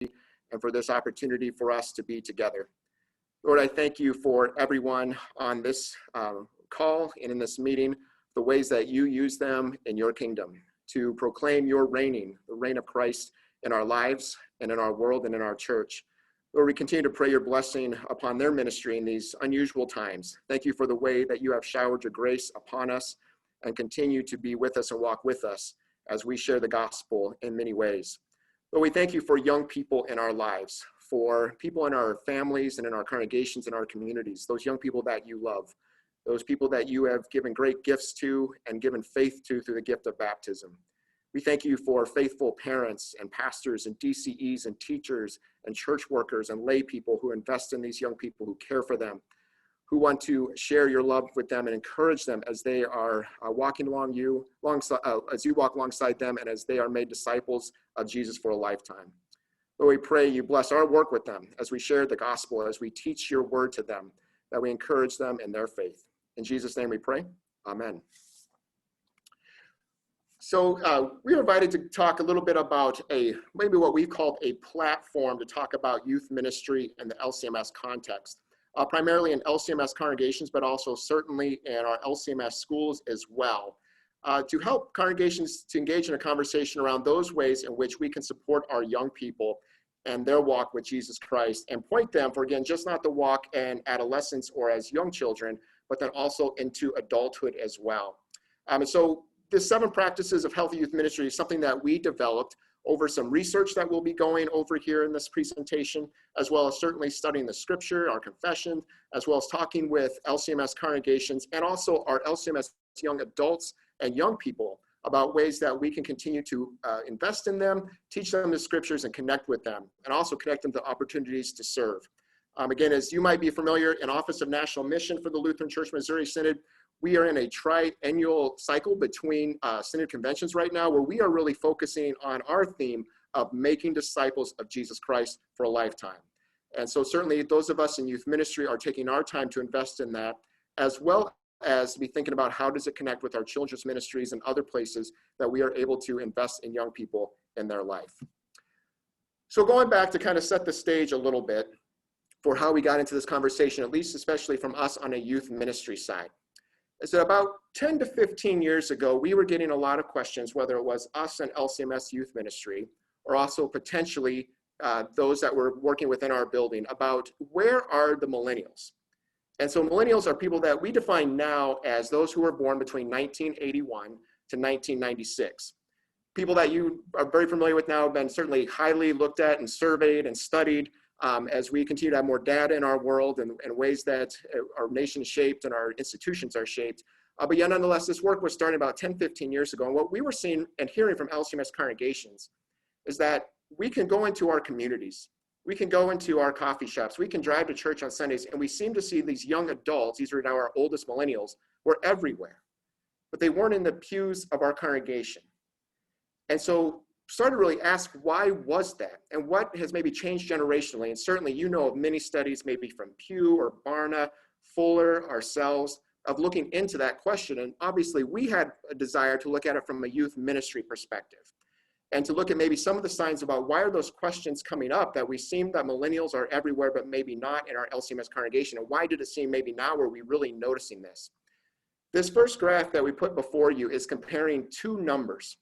and for this opportunity for us to be together. Lord, I thank you for everyone on this call and in this meeting, the ways that you use them in your kingdom to proclaim your reigning, the reign of Christ in our lives and in our world and in our church. Lord, we continue to pray your blessing upon their ministry in these unusual times. Thank you for the way that you have showered your grace upon us and continue to be with us and walk with us as we share the gospel in many ways. Lord, we thank you for young people in our lives, for people in our families and in our congregations and our communities, those young people that you love, those people that you have given great gifts to and given faith to through the gift of baptism. We thank you for faithful parents and pastors and DCEs and teachers and church workers and lay people who invest in these young people, who care for them, who want to share your love with them and encourage them as they are walking along you, as you walk alongside them and as they are made disciples of Jesus for a lifetime. Lord, we pray you bless our work with them as we share the gospel, as we teach your word to them, that we encourage them in their faith. In Jesus' name we pray, amen. So we're invited to talk a little bit about maybe what we've called a platform to talk about youth ministry in the LCMS context, primarily in LCMS congregations, but also certainly in our LCMS schools as well, to help congregations to engage in a conversation around those ways in which we can support our young people and their walk with Jesus Christ and point them for, again, just not the walk in adolescence or as young children, but then also into adulthood as well. And so the 7 practices of healthy youth ministry is something that we developed over some research that we'll be going over here in this presentation, as well as certainly studying the scripture, our confession, as well as talking with LCMS congregations and also our LCMS young adults and young people about ways that we can continue to invest in them, teach them the scriptures and connect with them, and also connect them to opportunities to serve. Again, as you might be familiar, in Office of National Mission for the Lutheran Church Missouri Synod, we are in a tri-annual cycle between Synod conventions right now, where we are really focusing on our theme of making disciples of Jesus Christ for a lifetime. And so certainly those of us in youth ministry are taking our time to invest in that, as well as to be thinking about how does it connect with our children's ministries and other places that we are able to invest in young people in their life. So going back to kind of set the stage a little bit for how we got into this conversation, at least especially from us on a youth ministry side, is that about 10 to 15 years ago, we were getting a lot of questions, whether it was us and LCMS youth ministry, or also potentially those that were working within our building, about where are the millennials? And so millennials are people that we define now as those who were born between 1981 to 1996. People that you are very familiar with now have been certainly highly looked at and surveyed and studied as we continue to have more data in our world and ways that our nation is shaped and our institutions are shaped. But yet nonetheless, this work was started about 10, 15 years ago. And what we were seeing and hearing from LCMS congregations is that we can go into our communities, we can go into our coffee shops, we can drive to church on Sundays, and we seem to see these young adults, these are now our oldest millennials, were everywhere, but they weren't in the pews of our congregation. And so started to really ask, why was that? And what has maybe changed generationally? And certainly you know of many studies, maybe from Pew or Barna, Fuller, ourselves, of looking into that question. And obviously we had a desire to look at it from a youth ministry perspective and to look at maybe some of the signs about why are those questions coming up that we seem that millennials are everywhere, but maybe not in our LCMS congregation. And why did it seem maybe now are we really noticing this? This first graph that we put before you is comparing 2 numbers.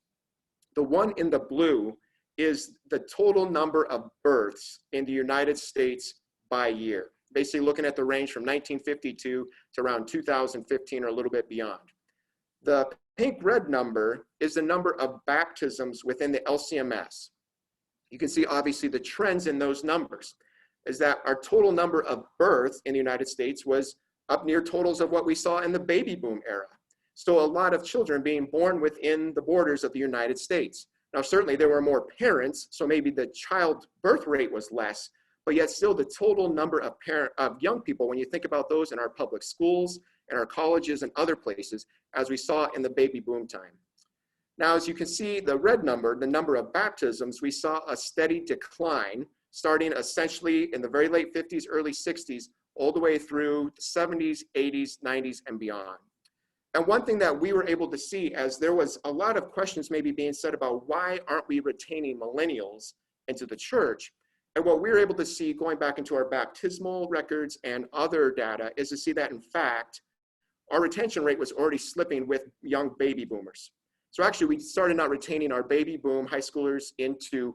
The one in the blue is the total number of births in the United States by year, basically looking at the range from 1952 to around 2015 or a little bit beyond. The pink-red number is the number of baptisms within the LCMS. You can see obviously the trends in those numbers is that our total number of births in the United States was up near totals of what we saw in the baby boom era. So a lot of children being born within the borders of the United States. Now, certainly there were more parents, so maybe the child birth rate was less, but yet still the total number of young people, when you think about those in our public schools and our colleges and other places, as we saw in the baby boom time. Now, as you can see, the red number, the number of baptisms, we saw a steady decline starting essentially in the very late 50s, early 60s, all the way through the 70s, 80s, 90s, and beyond. And one thing that we were able to see, as there was a lot of questions maybe being said about why aren't we retaining millennials into the church, And what we were able to see going back into our baptismal records and other data is to see that, in fact, our retention rate was already slipping with young baby boomers. So actually, we started not retaining our baby boom high schoolers into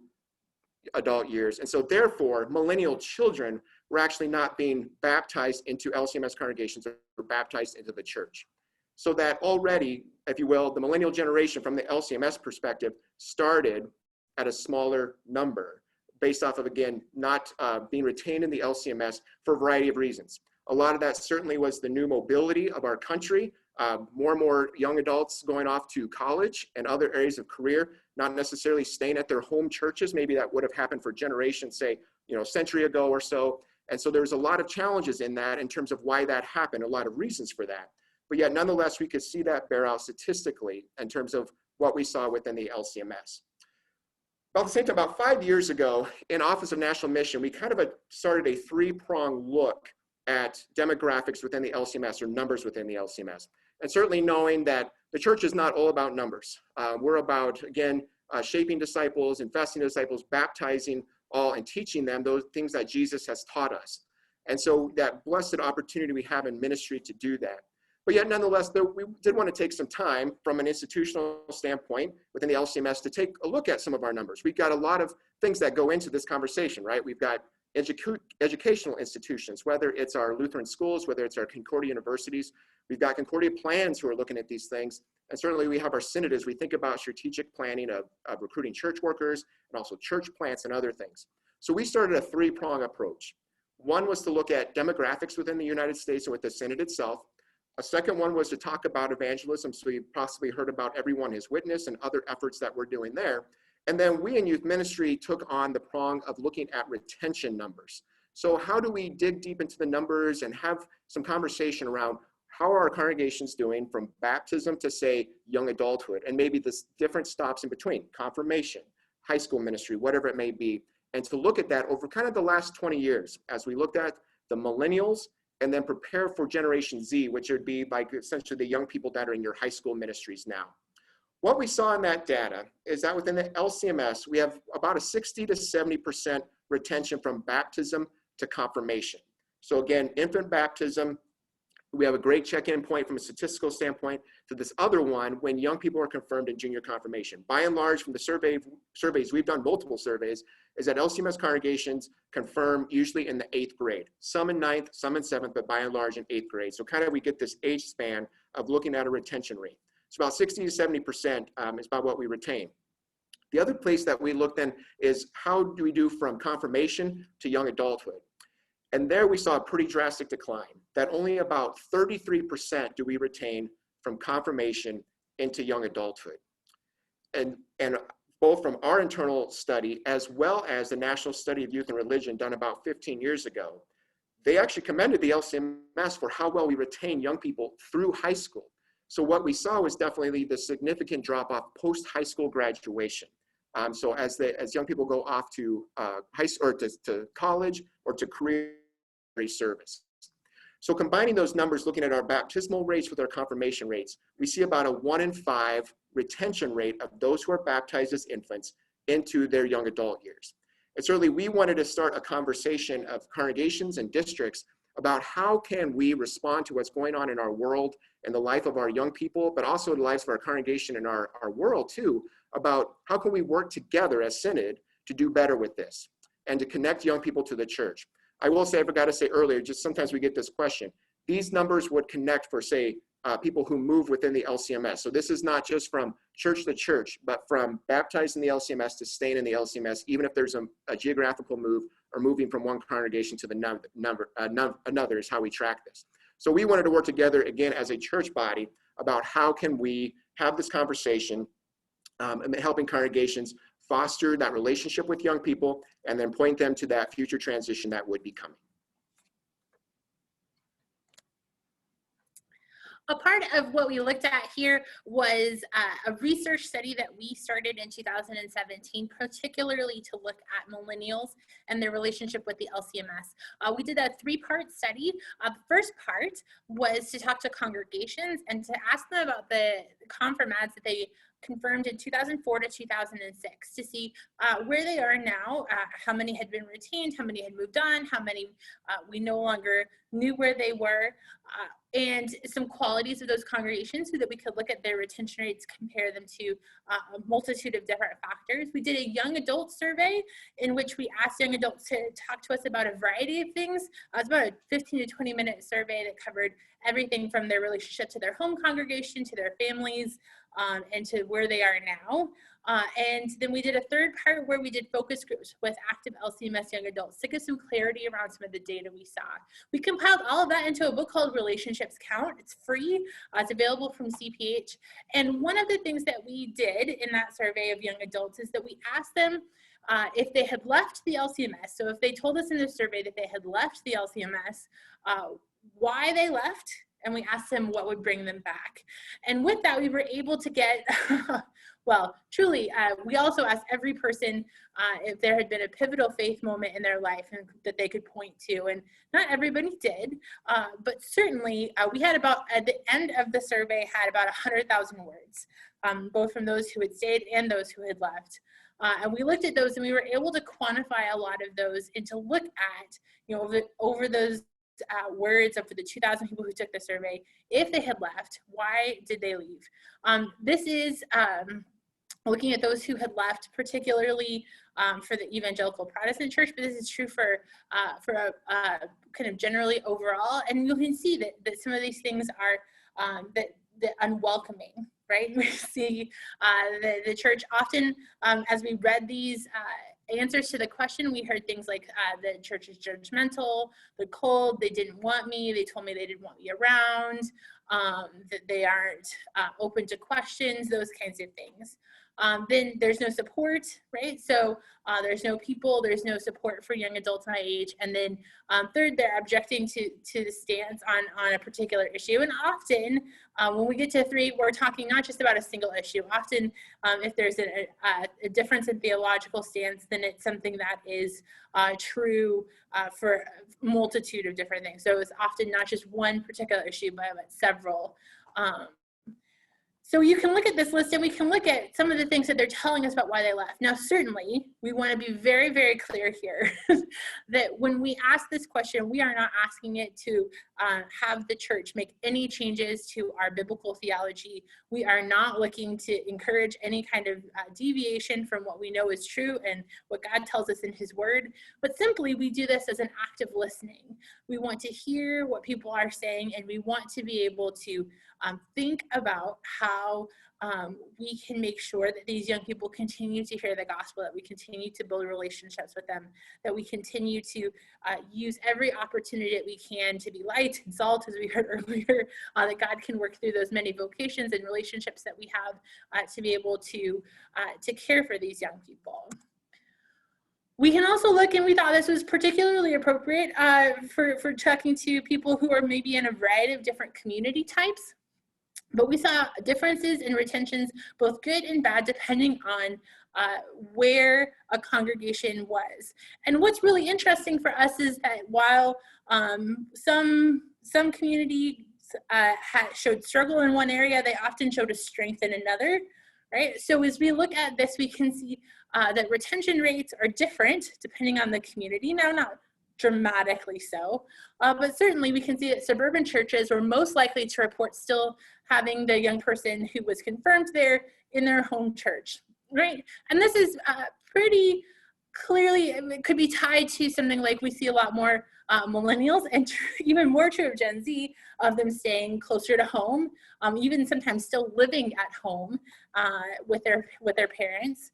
adult years. And so therefore, millennial children were actually not being baptized into LCMS congregations or baptized into the church. So that already, if you will, the millennial generation from the LCMS perspective started at a smaller number based off of, again, not being retained in the LCMS for a variety of reasons. A lot of that certainly was the new mobility of our country, more and more young adults going off to college and other areas of career, not necessarily staying at their home churches. Maybe that would have happened for generations, say, a century ago or so. And so there's a lot of challenges in that in terms of why that happened, a lot of reasons for that. But yet, nonetheless, we could see that bear out statistically in terms of what we saw within the LCMS. About the same time, about 5 years ago, in Office of National Mission, we kind of started a three-pronged look at demographics within the LCMS or numbers within the LCMS. And certainly knowing that the church is not all about numbers. We're about, again, shaping disciples, investing in disciples, baptizing all, and teaching them those things that Jesus has taught us. And so that blessed opportunity we have in ministry to do that. But yet, nonetheless, though, we did want to take some time from an institutional standpoint within the LCMS to take a look at some of our numbers. We've got a lot of things that go into this conversation, right? We've got educational institutions, whether it's our Lutheran schools, whether it's our Concordia universities. We've got Concordia plans who are looking at these things. And certainly we have our synod as we think about strategic planning of recruiting church workers and also church plants and other things. So we started a three-prong approach. One was to look at demographics within the United States and with the synod itself. A second one was to talk about evangelism. So you've possibly heard about Everyone Has Witnessed and other efforts that we're doing there. And then we in youth ministry took on the prong of looking at retention numbers. So how do we dig deep into the numbers and have some conversation around how are our congregations doing from baptism to, say, young adulthood, and maybe this different stops in between, confirmation, high school ministry, whatever it may be, and to look at that over kind of the last 20 years as we looked at the millennials and then prepare for Generation Z, which would be like essentially the young people that are in your high school ministries now. What we saw in that data is that within the LCMS, we have about a 60 to 70% retention from baptism to confirmation. So again, infant baptism, we have a great check-in point from a statistical standpoint to this other one when young people are confirmed in junior confirmation. By and large, from the surveys, we've done multiple surveys, is that LCMS congregations confirm usually in the 8th grade. Some in 9th, some in 7th, but by and large in 8th grade. So kind of we get this age span of looking at a retention rate. So about 60 to 70% is about what we retain. The other place that we looked in is how do we do from confirmation to young adulthood? And there we saw a pretty drastic decline, that only about 33% do we retain from confirmation into young adulthood. And both from our internal study as well as the National Study of Youth and Religion done about 15 years ago, they actually commended the LCMS for how well we retain young people through high school. So what we saw was definitely the significant drop-off post-high school graduation. So as young people go off to high school or to college or to career service. So combining those numbers, looking at our baptismal rates with our confirmation rates, we see about a 1 in 5 retention rate of those who are baptized as infants into their young adult years. And certainly we wanted to start a conversation of congregations and districts about how can we respond to what's going on in our world and the life of our young people, but also the lives of our congregation and our world too, about how can we work together as synod to do better with this and to connect young people to the church. I will say, I forgot to say earlier, just sometimes we get this question. These numbers would connect for, say, people who move within the LCMS. So this is not just from church to church, but from baptized in the LCMS to staying in the LCMS, even if there's a geographical move or moving from one congregation to the another is how we track this. So we wanted to work together, again, as a church body about how can we have this conversation and helping congregations foster that relationship with young people and then point them to that future transition that would be coming. A part of what we looked at here was a research study that we started in 2017, particularly to look at millennials and their relationship with the LCMS. We did a 3-part study. The first part was to talk to congregations and to ask them about the confirmands that they confirmed in 2004 to 2006 to see where they are now, how many had been retained, how many had moved on, how many we no longer knew where they were, and some qualities of those congregations so that we could look at their retention rates, compare them to a multitude of different factors. We did a young adult survey in which we asked young adults to talk to us about a variety of things. It's about a 15 to 20 minute survey that covered everything from their relationship to their home congregation, to their families, and to where they are now. And then we did a third part where we did focus groups with active LCMS young adults to get some clarity around some of the data we saw. We compiled all of that into a book called Relationships Count. It's free. It's available from CPH. And one of the things that we did in that survey of young adults is that we asked them if they had left the LCMS. So if they told us in the survey that they had left the LCMS, why they left, and we asked them what would bring them back. And with that, we were able to get, well, truly, we also asked every person if there had been a pivotal faith moment in their life and that they could point to, and not everybody did, but certainly we had about, at the end of the survey, had about 100,000 words, both from those who had stayed and those who had left. And we looked at those and we were able to quantify a lot of those and to look at, you know, over those words of the 2,000 people who took the survey, if they had left, why did they leave? This is looking at those who had left, particularly for the evangelical Protestant church, but this is true for kind of generally overall. And you can see that some of these things are the unwelcoming, right? We see the church often, as we read these answers to the question, we heard things like the church is judgmental, the cold, they didn't want me, they told me they didn't want me around, that they aren't open to questions, those kinds of things. Then there's no support, right? So there's no people, there's no support for young adults my age. And then third, they're objecting to the stance on a particular issue. And often when we get to 3, we're talking not just about a single issue. Often if there's a difference in theological stance, then it's something that is true for a multitude of different things. So it's often not just one particular issue, but several. So you can look at this list and we can look at some of the things that they're telling us about why they left. Now, certainly, we want to be very, very clear here that when we ask this question, we are not asking it to have the church make any changes to our biblical theology. We are not looking to encourage any kind of deviation from what we know is true and what God tells us in his word, but simply we do this as an act of listening. We want to hear what people are saying, and we want to be able to think about how we can make sure that these young people continue to hear the gospel, that we continue to build relationships with them, that we continue to use every opportunity that we can to be light and salt, as we heard earlier, that God can work through those many vocations and relationships that we have to be able to care for these young people. We can also look, and we thought this was particularly appropriate for talking to people who are maybe in a variety of different community types. But we saw differences in retentions, both good and bad, depending on where a congregation was. And what's really interesting for us is that while some communities showed struggle in one area, they often showed a strength in another, right? So as we look at this, we can see that retention rates are different depending on the community. Now, not dramatically so, but certainly we can see that suburban churches were most likely to report still having the young person who was confirmed there in their home church, right? And this is pretty clearly, it could be tied to something like we see a lot more millennials, and even more true of Gen Z, of them staying closer to home, even sometimes still living at home with their parents.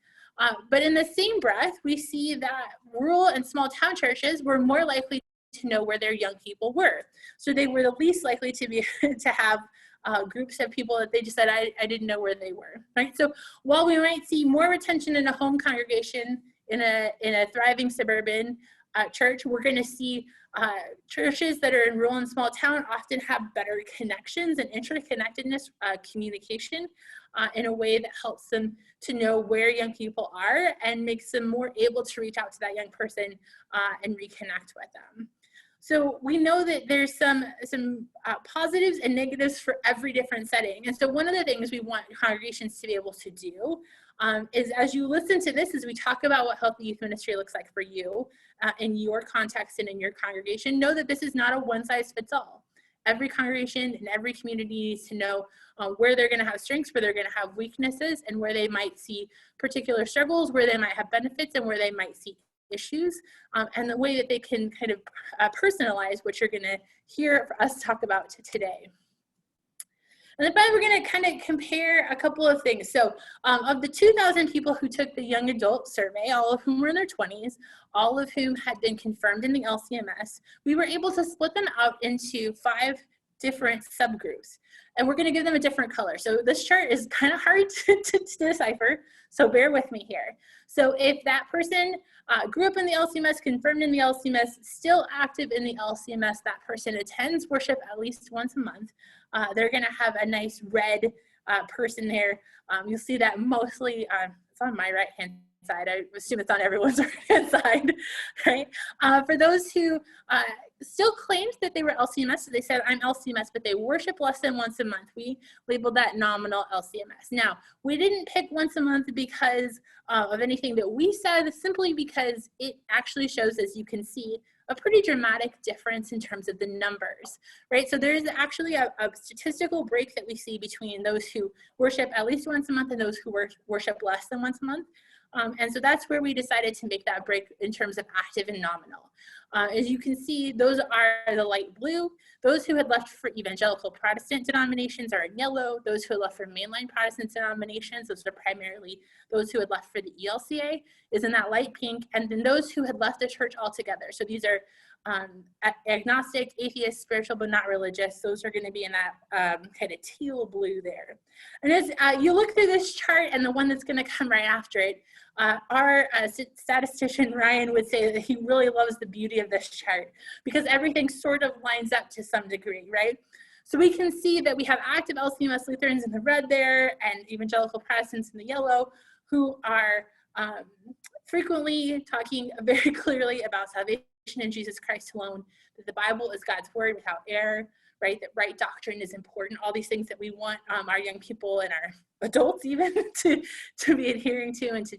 But in the same breath, we see that rural and small town churches were more likely to know where their young people were. So they were the least likely to have groups of people that they just said, I didn't know where they were, right? So while we might see more retention in a home congregation in a thriving suburban church, we're going to see churches that are in rural and small town often have better connections and interconnectedness communication in a way that helps them to know where young people are and makes them more able to reach out to that young person and reconnect with them. So we know that there's some positives and negatives for every different setting. And so one of the things we want congregations to be able to do is, as you listen to this, as we talk about what healthy youth ministry looks like for you in your context and in your congregation, know that this is not a one-size-fits-all. Every congregation and every community needs to know where they're going to have strengths, where they're going to have weaknesses, and where they might see particular struggles, where they might have benefits, and where they might see issues, and the way that they can kind of personalize what you're going to hear us talk about today. And then finally, we're going to kind of compare a couple of things. So of the 2,000 people who took the young adult survey, all of whom were in their 20s, all of whom had been confirmed in the LCMS, we were able to split them out into 5 different subgroups. And we're going to give them a different color. So this chart is kind of hard to decipher, so bear with me here. So if that person grew up in the LCMS, confirmed in the LCMS, still active in the LCMS, that person attends worship at least once a month, they're going to have a nice red person there. You'll see that mostly, it's on my right-hand side. I assume it's on everyone's right-hand side, right? For those who still claimed that they were LCMS, so they said, I'm LCMS, but they worship less than once a month. We labeled that nominal LCMS. Now, we didn't pick once a month because of anything that we said, simply because it actually shows, as you can see, a pretty dramatic difference in terms of the numbers, right? So there's actually a statistical break that we see between those who worship at least once a month and those who worship less than once a month. And so that's where we decided to make that break in terms of active and nominal. As you can see, those are the light blue. Those who had left for evangelical Protestant denominations are in yellow. Those who had left for mainline Protestant denominations, those are primarily those who had left for the ELCA, is in that light pink. And then those who had left the church altogether. So these are agnostic, atheist, spiritual, but not religious. Those are going to be in that kind of teal blue there. And as you look through this chart and the one that's going to come right after it, our statistician Ryan would say that he really loves the beauty of this chart because everything sort of lines up to some degree, right? So we can see that we have active LCMS Lutherans in the red there and evangelical Protestants in the yellow, who are frequently talking very clearly about salvation in Jesus Christ alone, that the Bible is God's word without error, right? That right doctrine is important, all these things that we want our young people and our adults even to be adhering to and to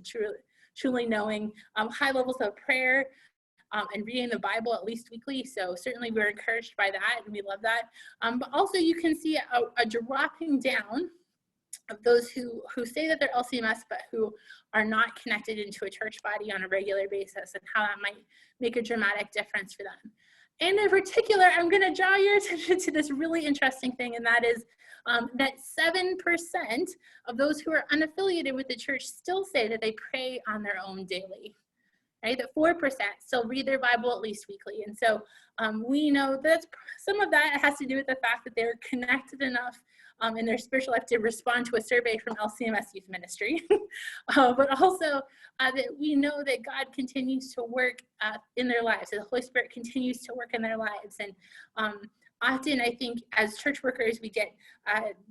truly knowing, high levels of prayer and reading the Bible at least weekly. So certainly we're encouraged by that and we love that. But also you can see a dropping down of those who say that they're LCMS, but who are not connected into a church body on a regular basis, and how that might make a dramatic difference for them. And in particular, I'm going to draw your attention to this really interesting thing, and that is that 7% of those who are unaffiliated with the church still say that they pray on their own daily. Right, that 4% still read their Bible at least weekly. And so we know that some of that has to do with the fact that they're connected enough in their spiritual life to respond to a survey from LCMS Youth Ministry, but also that we know that God continues to work in their lives, that the Holy Spirit continues to work in their lives. And often I think as church workers, we get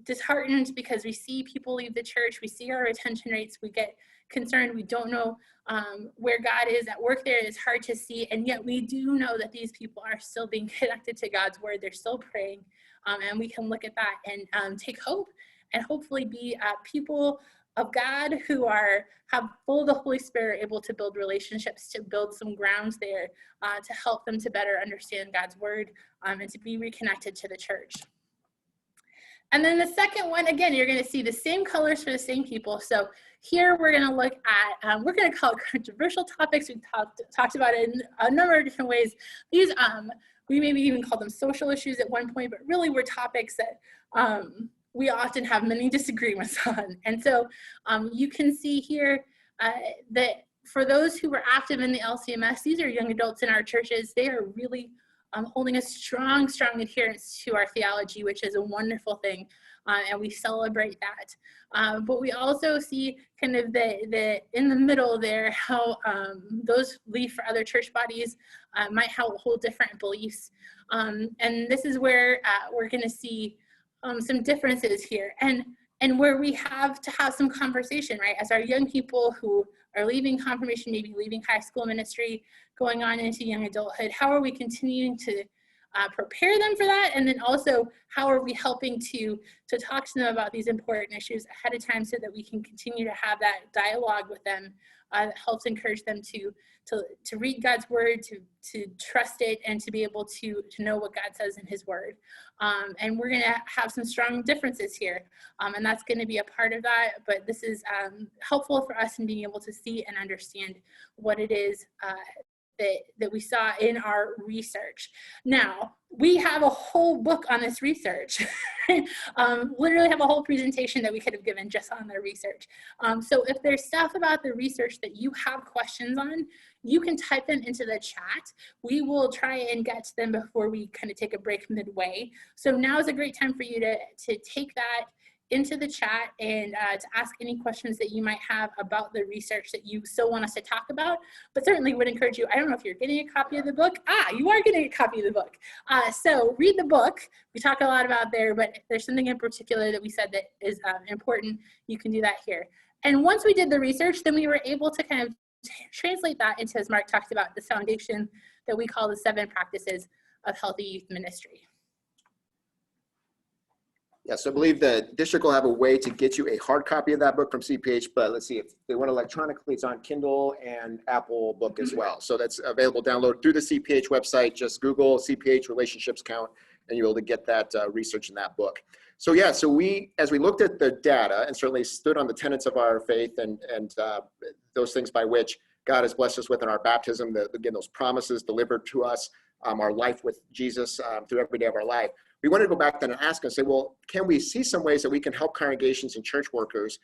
disheartened because we see people leave the church, we see our retention rates, we get concerned, we don't know where God is at work there. It's hard to see, and yet we do know that these people are still being connected to God's word. They're still praying, and we can look at that and take hope and hopefully be people of God who have full of the Holy Spirit, able to build relationships, to build some grounds there to help them to better understand God's word and to be reconnected to the church. And then the second one, again, you're going to see the same colors for the same people. So here we're going to look at, we're going to call it controversial topics. We've talked about it in a number of different ways. These, we maybe even call them social issues at one point, but really were topics that we often have many disagreements on. And so you can see here that for those who were active in the LCMS, these are young adults in our churches. They are really holding a strong adherence to our theology, which is a wonderful thing, and we celebrate that. But we also see kind of the in the middle there, how those leave for other church bodies might hold different beliefs. And this is where we're going to see some differences here, and where we have to have some conversation, right? As our young people who are leaving confirmation, maybe leaving high school ministry, going on into young adulthood, how are we continuing to prepare them for that? And then also, how are we helping to talk to them about these important issues ahead of time so that we can continue to have that dialogue with them that helps encourage them to read God's word, to trust it, and to be able to know what God says in his word. And we're going to have some strong differences here. And that's going to be a part of that. But this is helpful for us in being able to see and understand what it is that we saw in our research. Now, we have a whole book on this research. Literally have a whole presentation that we could have given just on the research. So if there's stuff about the research that you have questions on, you can type them into the chat. We will try and get to them before we kind of take a break midway. So now is a great time for you to take that into the chat and to ask any questions that you might have about the research that you still want us to talk about, but certainly would encourage you. I don't know if you're getting a copy of the book. You are getting a copy of the book. So read the book. We talk a lot about there, but if there's something in particular that we said that is important, you can do that here. And once we did the research, then we were able to kind of translate that into, as Mark talked about, this foundation that we call the 7 practices of healthy youth ministry. Yes, I believe the district will have a way to get you a hard copy of that book from CPH, but let's see, if they want electronically, it's on Kindle and Apple Book as well. So that's available, download through the CPH website. Just Google CPH Relationships Count, and you'll be able to get that research in that book. So yeah, so as we looked at the data and certainly stood on the tenets of our faith and those things by which God has blessed us with in our baptism, again, those promises delivered to us, our life with Jesus through every day of our life. We wanted to go back then and ask and say, well, can we see some ways that we can help congregations and church workers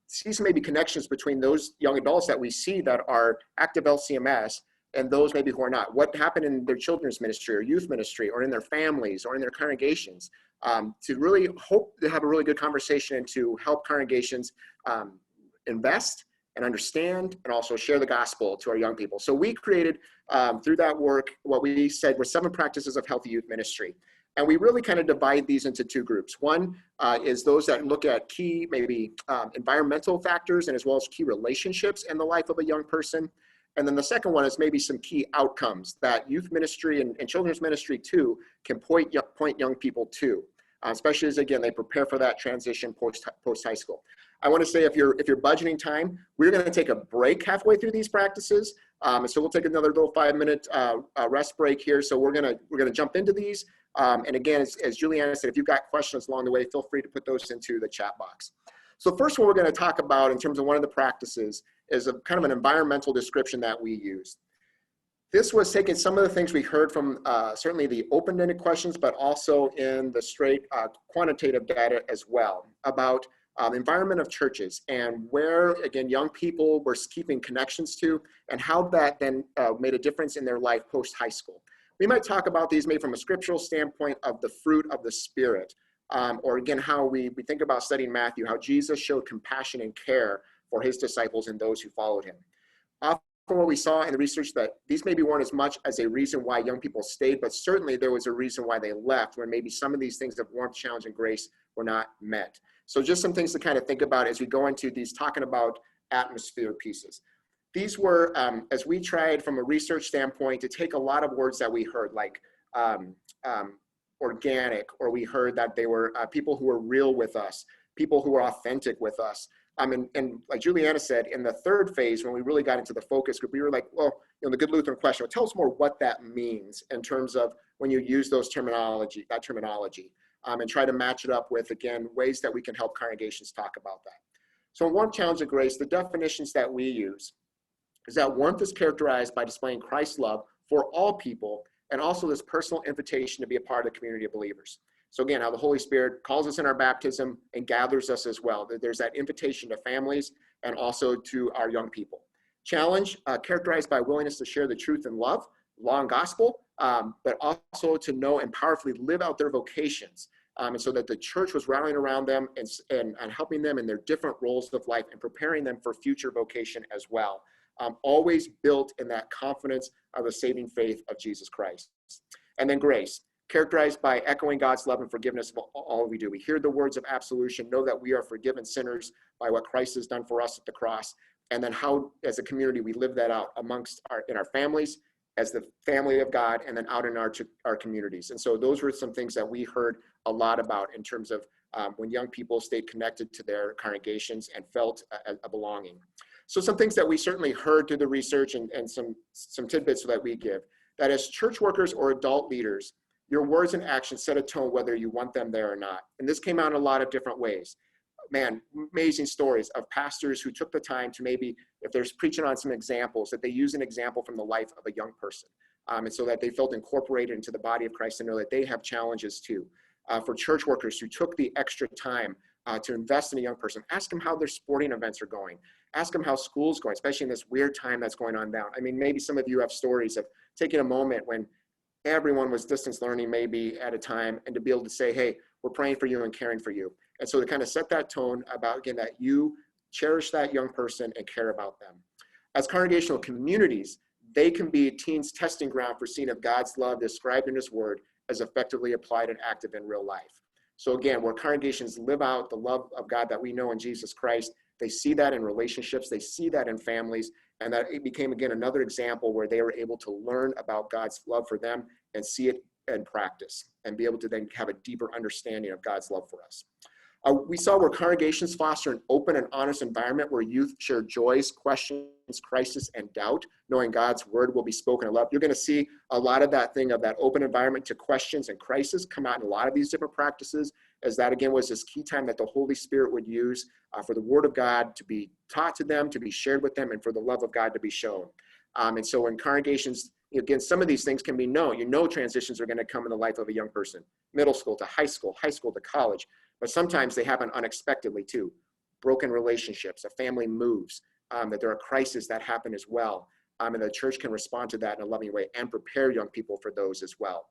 see some maybe connections between those young adults that we see that are active LCMS and those maybe who are not? What happened in their children's ministry or youth ministry or in their families or in their congregations, to really hope to have a really good conversation and to help congregations invest and understand and also share the gospel to our young people. So we created through that work what we said were 7 practices of healthy youth ministry. And we really kind of divide these into 2 groups. One is those that look at key, maybe environmental factors and as well as key relationships in the life of a young person. And then the second one is maybe some key outcomes that youth ministry and children's ministry too can point young people to, especially as, again, they prepare for that transition post high school. I want to say if you're budgeting time, we're going to take a break halfway through these practices. So we'll take another little 5-minute rest break here. So we're gonna jump into these. And again, as Julianna said, if you've got questions along the way, feel free to put those into the chat box. So first, what we're going to talk about in terms of one of the practices is a kind of an environmental description that we use. This was taking some of the things we heard from certainly the open-ended questions, but also in the straight quantitative data as well about environment of churches and where, again, young people were keeping connections to and how that then made a difference in their life post-high school. We might talk about these maybe from a scriptural standpoint of the fruit of the Spirit, or again, how we think about studying Matthew, how Jesus showed compassion and care for his disciples and those who followed him. Often what we saw in the research that these maybe weren't as much as a reason why young people stayed, but certainly there was a reason why they left, when maybe some of these things of warmth, challenge, and grace were not met. So just some things to kind of think about as we go into these talking about atmosphere pieces. These were, as we tried from a research standpoint to take a lot of words that we heard, like organic, or we heard that they were people who were real with us, people who were authentic with us. And like Julianna said, in the 3rd phase, when we really got into the focus group, we were like, well, the Good Lutheran question, well, tell us more what that means in terms of when you use that terminology, and try to match it up with, again, ways that we can help congregations talk about that. So in Warmth, Challenge, and Grace, the definitions that we use is that warmth is characterized by displaying Christ's love for all people, and also this personal invitation to be a part of the community of believers. So again, how the Holy Spirit calls us in our baptism and gathers us as well. There's that invitation to families and also to our young people. Challenge, characterized by willingness to share the truth and love, law and gospel, but also to know and powerfully live out their vocations. And so that the church was rallying around them and helping them in their different roles of life and preparing them for future vocation as well. Always built in that confidence of the saving faith of Jesus Christ. And then grace, characterized by echoing God's love and forgiveness of all we do. We hear the words of absolution, know that we are forgiven sinners by what Christ has done for us at the cross. and then how, as a community, we live that out in our families, as the family of God, and then out in our communities. And so those were some things that we heard a lot about in terms of when young people stayed connected to their congregations and felt a belonging. So some things that we certainly heard through the research, and some tidbits that we give, that as church workers or adult leaders, your words and actions set a tone whether you want them there or not. And this came out in a lot of different ways. Man, amazing stories of pastors who took the time to, maybe if they're preaching on some examples, that they use an example from the life of a young person. And so that they felt incorporated into the body of Christ and know that they have challenges too. For church workers who took the extra time to invest in a young person, ask them how their sporting events are going. Ask them how school's going, especially in this weird time that's going on now. I mean, maybe some of you have stories of taking a moment when everyone was distance learning maybe at a time, and to be able to say, hey, we're praying for you and caring for you. And so to kind of set that tone about, again, that you cherish that young person and care about them. As congregational communities, they can be teens' testing ground for seeing if God's love described in his word is effectively applied and active in real life. So again, where congregations live out the love of God that we know in Jesus Christ, they see that in relationships, they see that in families, and that it became, again, another example where they were able to learn about God's love for them and see it in practice, and be able to then have a deeper understanding of God's love for us. We saw where congregations foster an open and honest environment where youth share joys, questions, crisis, and doubt, knowing God's word will be spoken and loved. You're going to see a lot of that thing of that open environment to questions and crisis come out in a lot of these different practices, as that, again, was this key time that the Holy Spirit would use for the word of God to be taught to them, to be shared with them, and for the love of God to be shown. And so in congregations, again, some of these things can be known. You know transitions are going to come in the life of a young person, middle school to high school to college. But sometimes they happen unexpectedly too. Broken relationships, a family moves, that there are crises that happen as well. And the church can respond to that in a loving way and prepare young people for those as well.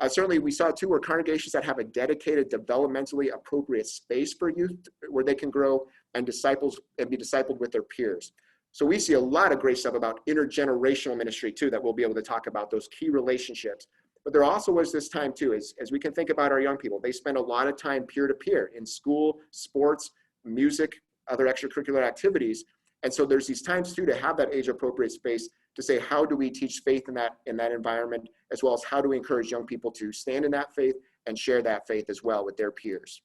Certainly we saw too where congregations that have a dedicated, developmentally appropriate space for youth where they can grow and be discipled with their peers. So we see a lot of great stuff about intergenerational ministry too, that we'll be able to talk about, those key relationships. But there also was this time too, as we can think about our young people, they spend a lot of time peer-to-peer in school, sports, music, other extracurricular activities. And so there's these times too to have that age-appropriate space to say, how do we teach faith in that environment, as well as how do we encourage young people to stand in that faith and share that faith as well with their peers.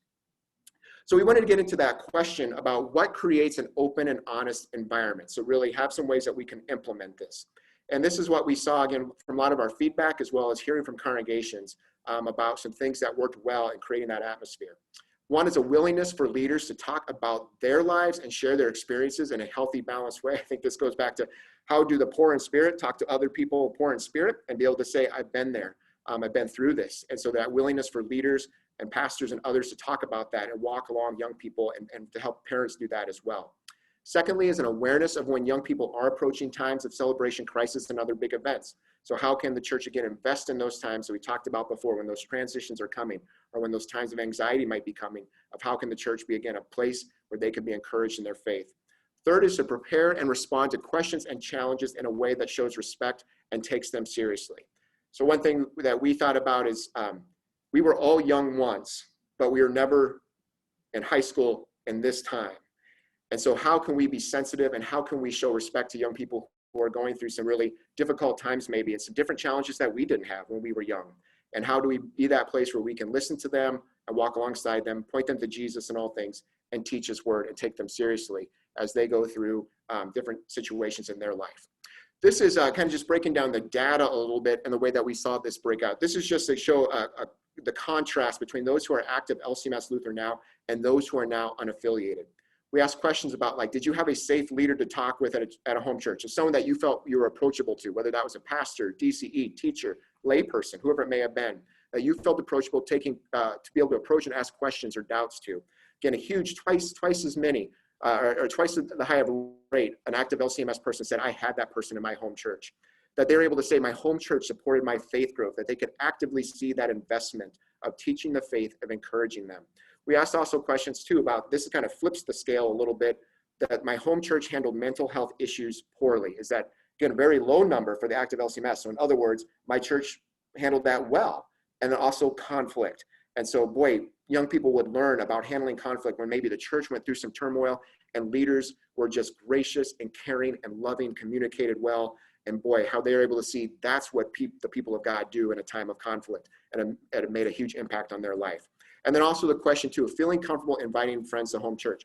So we wanted to get into that question about what creates an open and honest environment. So really have some ways that we can implement this. And this is what we saw, again, from a lot of our feedback, as well as hearing from congregations about some things that worked well in creating that atmosphere. One is a willingness for leaders to talk about their lives and share their experiences in a healthy, balanced way. I think this goes back to how do the poor in spirit talk to other people poor in spirit and be able to say, I've been there, I've been through this. And so that willingness for leaders and pastors and others to talk about that and walk along young people and to help parents do that as well. Secondly is an awareness of when young people are approaching times of celebration, crisis, and other big events. So how can the church, again, invest in those times that we talked about before, when those transitions are coming, or when those times of anxiety might be coming, of how can the church be, again, a place where they can be encouraged in their faith. Third is to prepare and respond to questions and challenges in a way that shows respect and takes them seriously. So one thing that we thought about is we were all young once, but we were never in high school in this time. And so how can we be sensitive and how can we show respect to young people who are going through some really difficult times maybe, and some different challenges that we didn't have when we were young? And how do we be that place where we can listen to them and walk alongside them, point them to Jesus in all things, and teach his word and take them seriously as they go through different situations in their life. This is kind of just breaking down the data a little bit and the way that we saw this break out. This is just to show the contrast between those who are active LCMS Luther now and those who are now unaffiliated. We asked questions about, like, did you have a safe leader to talk with at a home church? Or someone that you felt you were approachable to, whether that was a pastor, DCE, teacher, layperson, whoever it may have been, that you felt approachable to be able to approach and ask questions or doubts to. Again, a huge, twice as many, or twice the high of a rate, an active LCMS person said, I had that person in my home church. That they're able to say, my home church supported my faith growth, that they could actively see that investment of teaching the faith, of encouraging them. We asked also questions too about, this kind of flips the scale a little bit, that my home church handled mental health issues poorly. Is that, again, a very low number for the active LCMS. So in other words, my church handled that well. And then also conflict. And so, boy, young people would learn about handling conflict when maybe the church went through some turmoil and leaders were just gracious and caring and loving, communicated well. And boy, how they were able to see that's what the people of God do in a time of conflict. And it made a huge impact on their life. And then also the question too, of feeling comfortable inviting friends to home church.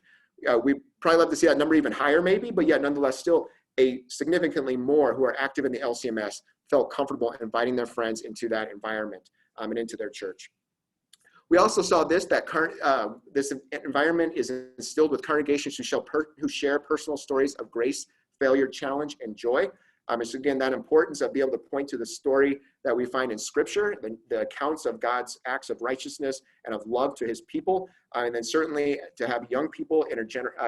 We probably love to see that number even higher maybe, but yet nonetheless still a significantly more who are active in the LCMS felt comfortable inviting their friends into that environment and into their church. We also saw this environment is instilled with congregations who share personal stories of grace, failure, challenge, and joy. It's again that importance of being able to point to the story that we find in Scripture, the accounts of God's acts of righteousness and of love to His people, and then certainly to have young people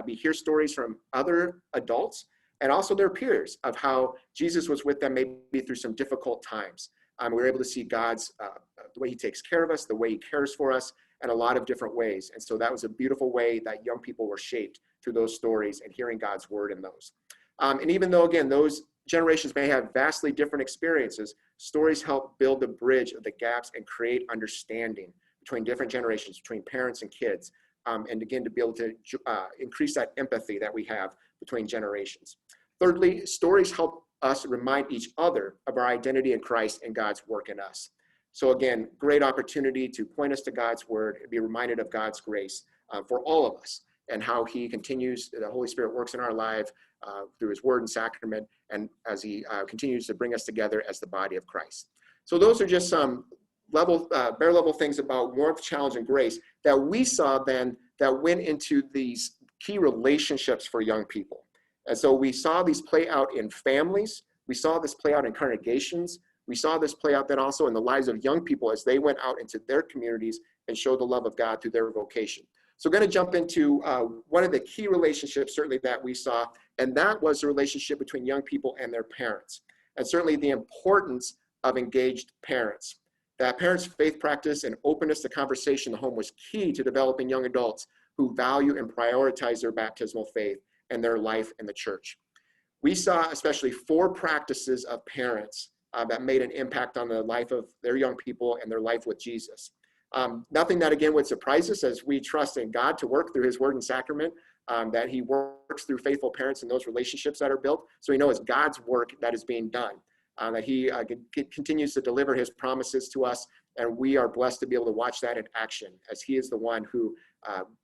hear stories from other adults and also their peers of how Jesus was with them maybe through some difficult times. We were able to see God's the way He takes care of us, the way He cares for us, in a lot of different ways. And so that was a beautiful way that young people were shaped through those stories and hearing God's word in those. And even though, again, those generations may have vastly different experiences, stories help build the bridge of the gaps and create understanding between different generations, between parents and kids, and again, to be able to increase that empathy that we have between generations. Thirdly, stories help us remind each other of our identity in Christ and God's work in us. So again, great opportunity to point us to God's word and be reminded of God's grace for all of us and how He continues, the Holy Spirit works in our life through His word and sacrament, and as He continues to bring us together as the body of Christ. So those are just some bare level things about warmth, challenge, and grace that we saw then that went into these key relationships for young people. And so we saw these play out in families. We saw this play out in congregations. We saw this play out then also in the lives of young people as they went out into their communities and showed the love of God through their vocation. So I'm going to jump into one of the key relationships certainly that we saw, and that was the relationship between young people and their parents. And certainly the importance of engaged parents. That parents' faith practice and openness to conversation in the home was key to developing young adults who value and prioritize their baptismal faith and their life in the church. We saw especially 4 practices of parents that made an impact on the life of their young people and their life with Jesus. Nothing that again would surprise us as we trust in God to work through His word and sacrament, that He works through faithful parents and those relationships that are built. So we know it's God's work that is being done, that He continues to deliver His promises to us, and we are blessed to be able to watch that in action as He is the one who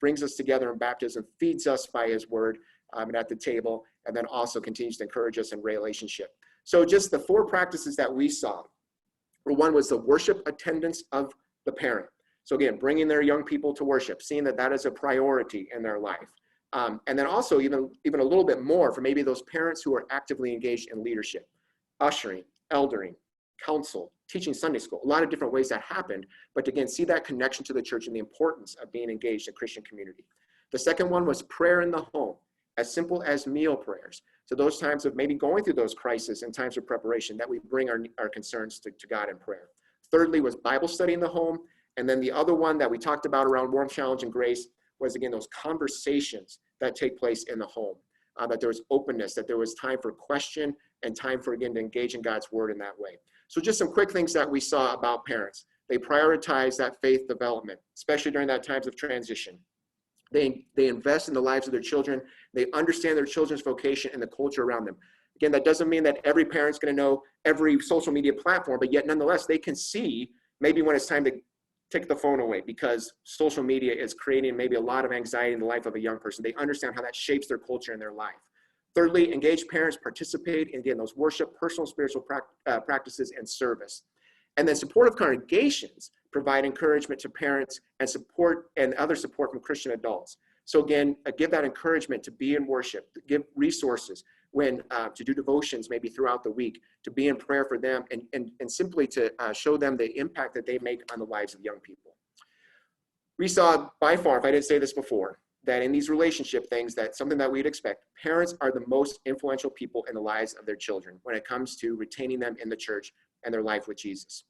brings us together in baptism, feeds us by His word and at the table, and then also continues to encourage us in relationship. So just the 4 practices that we saw, one was the worship attendance of the parent. So again, bringing their young people to worship, seeing that that is a priority in their life. And then also even a little bit more for maybe those parents who are actively engaged in leadership, ushering, eldering, counsel, teaching Sunday school, a lot of different ways that happened, but again, see that connection to the church and the importance of being engaged in Christian community. The second one was prayer in the home, as simple as meal prayers. So those times of maybe going through those crises and times of preparation that we bring our concerns to God in prayer. Thirdly was Bible study in the home. And then the other one that we talked about around warmth, challenge, and grace was, again, those conversations that take place in the home, that there was openness, that there was time for question and time for, again, to engage in God's word in that way. So just some quick things that we saw about parents. They prioritize that faith development, especially during that times of transition. They invest in the lives of their children. They understand their children's vocation and the culture around them. Again, that doesn't mean that every parent's going to know every social media platform, but yet nonetheless, they can see maybe when it's time to take the phone away because social media is creating maybe a lot of anxiety in the life of a young person. They understand how that shapes their culture and their life. Thirdly, engaged parents participate in, again, those worship, personal spiritual practices and service. And then supportive congregations provide encouragement to parents and support and other support from Christian adults. So again, give that encouragement to be in worship, to give resources when to do devotions maybe throughout the week, to be in prayer for them, and simply to show them the impact that they make on the lives of young people. We saw by far, if I didn't say this before, that in these relationship things, that's something that we'd expect. Parents are the most influential people in the lives of their children when it comes to retaining them in the church and their life with Jesus.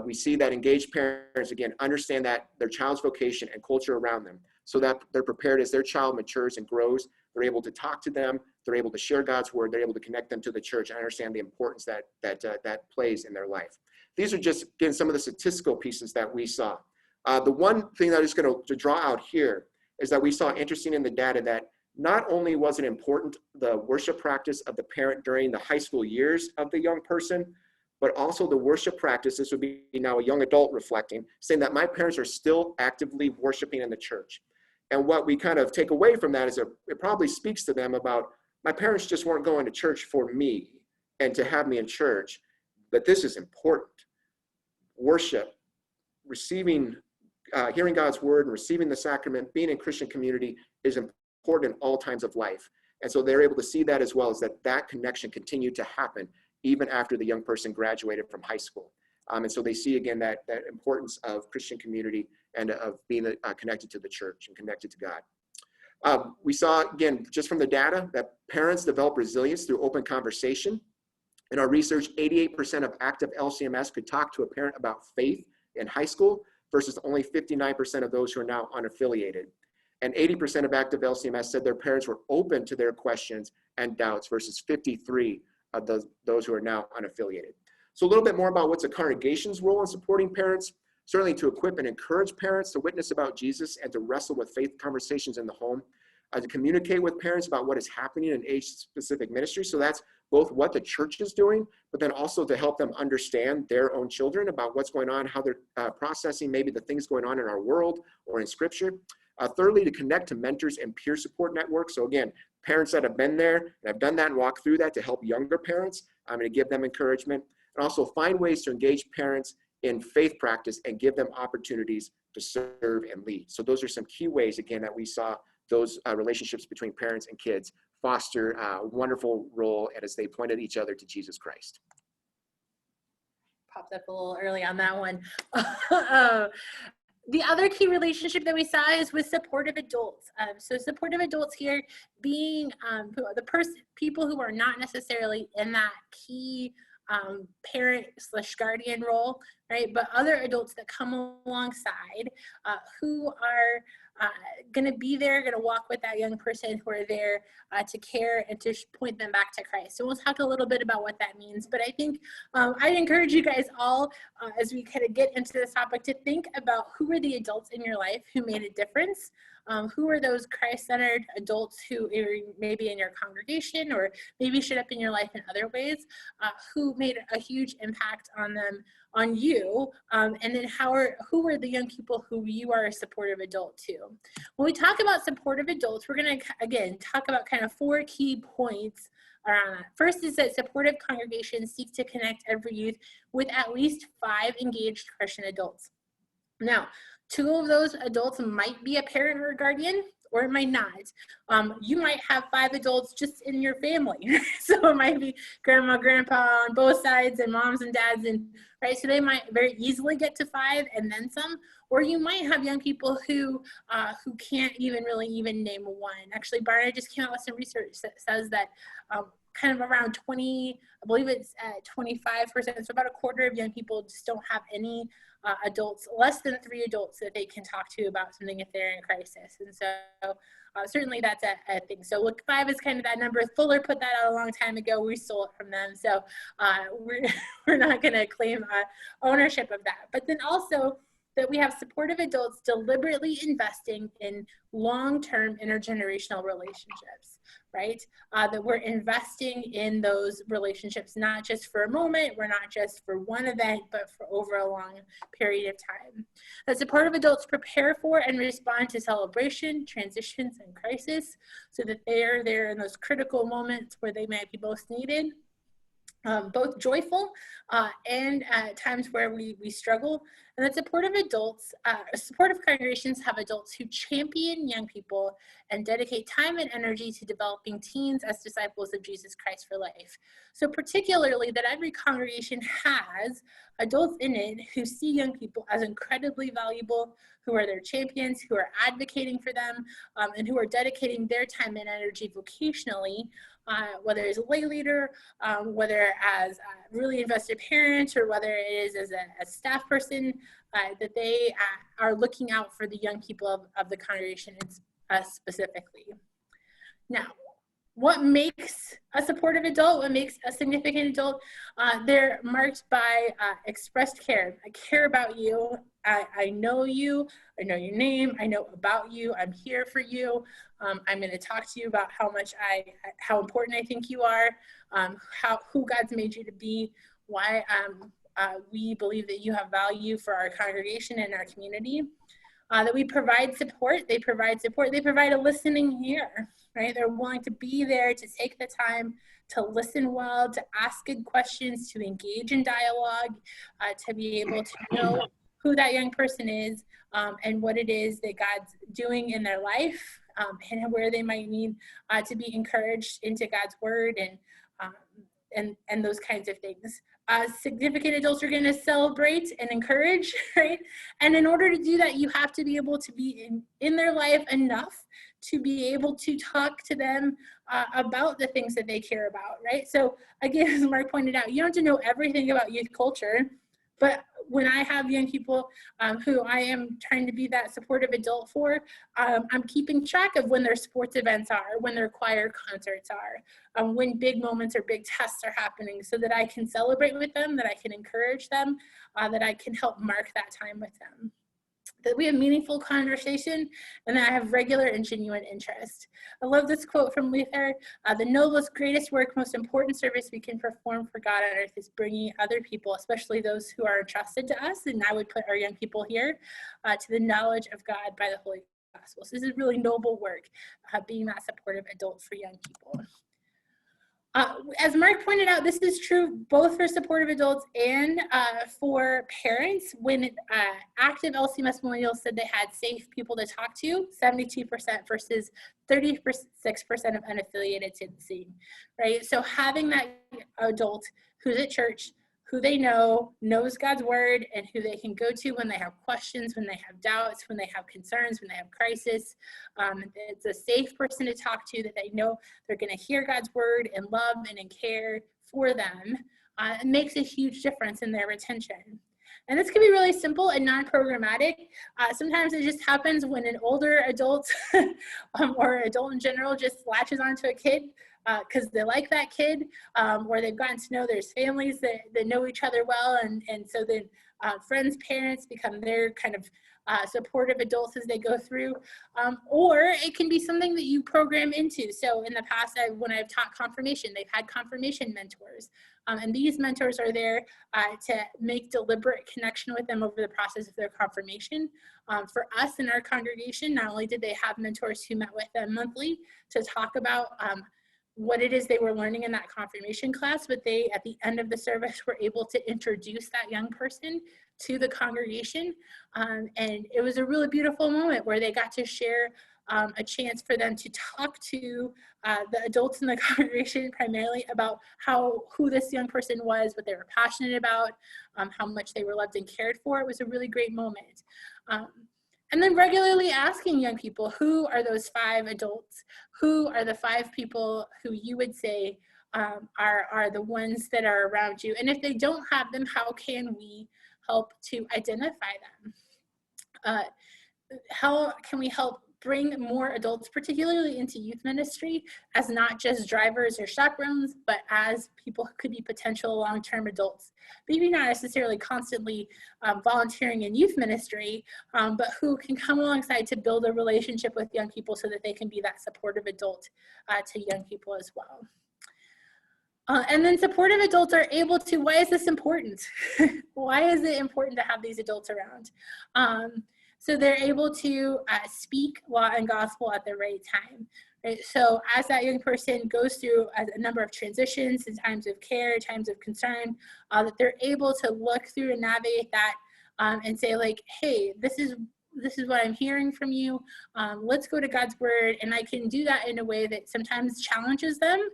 We see that engaged parents, again, understand that their child's vocation and culture around them, so that they're prepared as their child matures and grows. They're able to talk to them. They're able to share God's word. They're able to connect them to the church and understand the importance that plays in their life. These are just, again, some of the statistical pieces that we saw. The one thing that I'm just going to draw out here is that we saw interesting in the data that not only was it important, the worship practice of the parent during the high school years of the young person, but also the worship practice, this would be now a young adult reflecting, saying that my parents are still actively worshiping in the church. And what we kind of take away from that is it probably speaks to them about, my parents just weren't going to church for me and to have me in church, but this is important. Worship, receiving, hearing God's word and receiving the sacrament, being in Christian community is important in all times of life. And so they're able to see that as well, as that connection continued to happen even after the young person graduated from high school. And so they see again that importance of Christian community and of being connected to the church and connected to God. We saw, again, just from the data, that parents develop resilience through open conversation. In our research, 88% of active LCMS could talk to a parent about faith in high school versus only 59% of those who are now unaffiliated. And 80% of active LCMS said their parents were open to their questions and doubts versus 53 of those who are now unaffiliated. So a little bit more about what's a congregation's role in supporting parents, certainly to equip and encourage parents to witness about Jesus and to wrestle with faith conversations in the home, to communicate with parents about what is happening in age-specific ministry. So that's both what the church is doing, but then also to help them understand their own children about what's going on, how they're processing maybe the things going on in our world or in scripture. Thirdly, to connect to mentors and peer support networks. So again, parents that have been there and have done that and walked through that to help younger parents and to give them encouragement. And also find ways to engage parents in faith practice and give them opportunities to serve and lead. So those are some key ways, again, that we saw those relationships between parents and kids foster a wonderful role as they pointed each other to Jesus Christ. Popped up a little early on that one. The other key relationship that we saw is with supportive adults. So supportive adults here being people who are not necessarily in that key parent/guardian role, right? But other adults that come alongside who are going to be there, going to walk with that young person, who are there to care and to point them back to Christ. So we'll talk a little bit about what that means. But I think I'd encourage you guys all, as we kind of get into this topic, to think about who are the adults in your life who made a difference. Who are those Christ-centered adults who are maybe in your congregation or maybe showed up in your life in other ways, who made a huge impact on you, and then who are the young people who you are a supportive adult to. When we talk about supportive adults, we're going to, again, talk about kind of 4 key points around that. First is that supportive congregations seek to connect every youth with at least 5 engaged Christian adults. Now, 2 of those adults might be a parent or a guardian, or it might not. You might have 5 adults just in your family. So it might be grandma, grandpa on both sides, and moms and dads, and right. So they might very easily get to 5 and then some. Or you might have young people who can't even name 1. Actually, Barna just came out with some research that says that kind of around 20, I believe it's at 25%, so about a quarter of young people just don't have any adults, less than 3 adults that they can talk to about something if they're in crisis. And so certainly that's a thing. So look, 5 is kind of that number. Fuller put that out a long time ago. We stole it from them. So we're not going to claim ownership of that. But then also that we have supportive adults deliberately investing in long-term intergenerational relationships, right? That we're investing in those relationships, not just for a moment, we're not just for one event, but for over a long period of time. That supportive adults prepare for and respond to celebration, transitions, and crisis, so that they are there in those critical moments where they might be most needed. Both joyful and at times where we struggle. And that supportive congregations have adults who champion young people and dedicate time and energy to developing teens as disciples of Jesus Christ for life. So particularly that every congregation has adults in it who see young people as incredibly valuable, who are their champions, who are advocating for them, and who are dedicating their time and energy vocationally, whether as a lay leader, whether as a really invested parent, or whether it is as a staff person, that they are looking out for the young people of the congregation specifically. Now, what makes a supportive adult, what makes a significant adult? They're marked by expressed care. I care about you. I know you. I know your name. I know about you. I'm here for you. I'm going to talk to you about how important I think you are, who God's made you to be, why we believe that you have value for our congregation and our community. That we provide support. They provide support. They provide a listening ear, right? They're willing to be there, to take the time to listen well, to ask good questions, to engage in dialogue, to be able to know who that young person is, and what it is that God's doing in their life, and where they might need to be encouraged into God's word, and those kinds of things. Significant adults are going to celebrate and encourage, right? And in order to do that, you have to be able to be in their life enough to be able to talk to them about the things that they care about, right? So again, as Mark pointed out, you don't have to know everything about youth culture, but when I have young people who I am trying to be that supportive adult for, I'm keeping track of when their sports events are, when their choir concerts are, when big moments or big tests are happening, so that I can celebrate with them, that I can encourage them, that I can help mark that time with them. That we have meaningful conversation, and that I have regular and genuine interest. I love this quote from Luther: the noblest, greatest work, most important service we can perform for God on earth is bringing other people, especially those who are entrusted to us, and I would put our young people here, to the knowledge of God by the Holy Gospel. So this is really noble work, being that supportive adult for young people. As Mark pointed out, this is true both for supportive adults and for parents. When active LCMS millennials said they had safe people to talk to, 72% versus 36% of unaffiliated said the same, right? So having that adult who's at church, who they know, knows God's word, and who they can go to when they have questions, when they have doubts, when they have concerns, when they have crisis. It's a safe person to talk to, that they know they're going to hear God's word and love and care for them. It makes a huge difference in their retention. And this can be really simple and non-programmatic. Sometimes it just happens when an older adult or adult in general just latches onto a kid because they like that kid, or they've gotten to know there's families that know each other well, and so then friends' parents become their kind of supportive adults as they go through, or it can be something that you program into. So in the past, when I've taught confirmation, they've had confirmation mentors, and these mentors are there to make deliberate connection with them over the process of their confirmation. For us in our congregation, not only did they have mentors who met with them monthly to talk about what it is they were learning in that confirmation class, but they, at the end of the service, were able to introduce that young person to the congregation. And it was a really beautiful moment where they got to share a chance for them to talk to the adults in the congregation, primarily about who this young person was, what they were passionate about, how much they were loved and cared for. It was a really great moment. And then regularly asking young people, who are those 5 adults? Who are the 5 people who you would say are the ones that are around you? And if they don't have them, how can we help to identify them? How can we help bring more adults, particularly into youth ministry, as not just drivers or chaperones, but as people who could be potential long-term adults? Maybe not necessarily constantly volunteering in youth ministry, but who can come alongside to build a relationship with young people so that they can be that supportive adult to young people as well. And then supportive adults are able to, why is this important? Why is it important to have these adults around? So they're able to speak law and gospel at the right time. Right? So as that young person goes through a number of transitions in times of care, times of concern, that they're able to look through and navigate that and say, like, hey, this is what I'm hearing from you. Let's go to God's word. And I can do that in a way that sometimes challenges them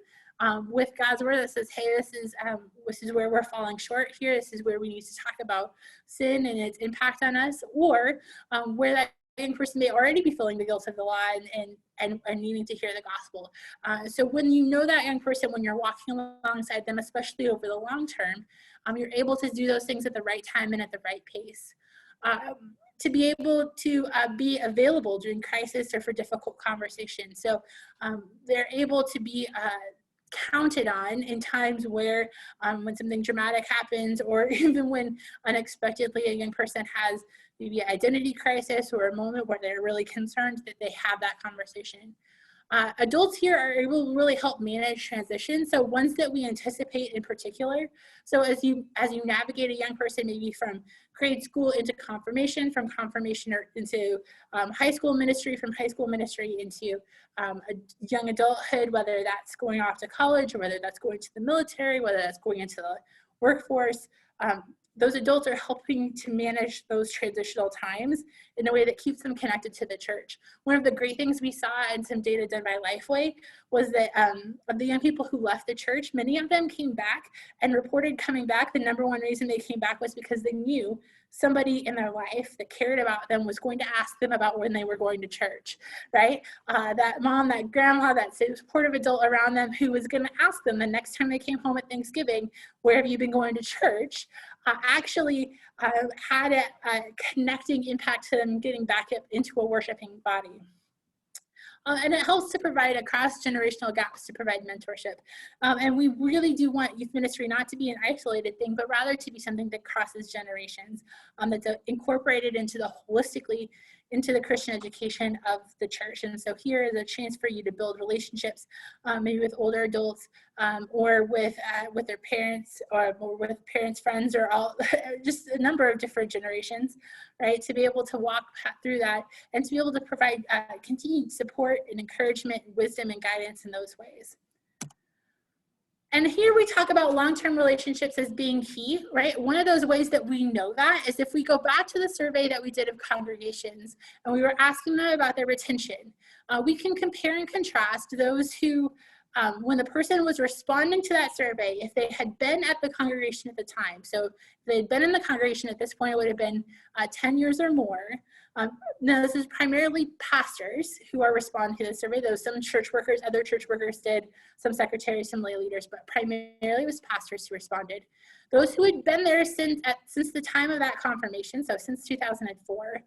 with God's word, that says, hey, this is where we're falling short here. This is where we need to talk about sin and its impact on us, or where that young person may already be feeling the guilt of the law and needing to hear the gospel. So when you know that young person, when you're walking alongside them, especially over the long term, you're able to do those things at the right time and at the right pace. to be able to be available during crisis or for difficult conversations. So they're able to be counted on in times where when something dramatic happens, or even when unexpectedly a young person has maybe an identity crisis or a moment where they're really concerned, that they have that conversation. Adults here are able to really help manage transition, so ones that we anticipate in particular. So as you navigate a young person maybe from grade school into confirmation, from confirmation or into high school ministry, from high school ministry into a young adulthood, whether that's going off to college or whether that's going to the military, whether that's going into the workforce, those adults are helping to manage those transitional times in a way that keeps them connected to the church. One of the great things we saw in some data done by Lifeway was that of the young people who left the church, many of them came back and reported coming back. The number one reason they came back was because they knew somebody in their life that cared about them was going to ask them about when they were going to church, right? That mom, that grandma, that supportive adult around them who was going to ask them the next time they came home at Thanksgiving, where have you been going to church? Actually had a connecting impact to them getting back up into a worshiping body. And it helps to provide a cross-generational gaps to provide mentorship. And we really do want youth ministry not to be an isolated thing, but rather to be something that crosses generations, that's incorporated into the holistically into the Christian education of the church. And so here is a chance for you to build relationships, maybe with older adults, or with their parents, or with parents' friends, or all just a number of different generations, right? To be able to walk through that and to be able to provide continued support and encouragement, wisdom, and guidance in those ways. And here we talk about long-term relationships as being key, right? One of those ways that we know that is if we go back to the survey that we did of congregations and we were asking them about their retention, we can compare and contrast those who, when the person was responding to that survey, if they had been at the congregation at the time. So if they had been in the congregation at this point, it would have been 10 years or more. Now, this is primarily pastors who are responding to the survey, though some church workers, other church workers did, some secretaries, some lay leaders, but primarily it was pastors who responded. Those who had been there since the time of that confirmation, so since 2004,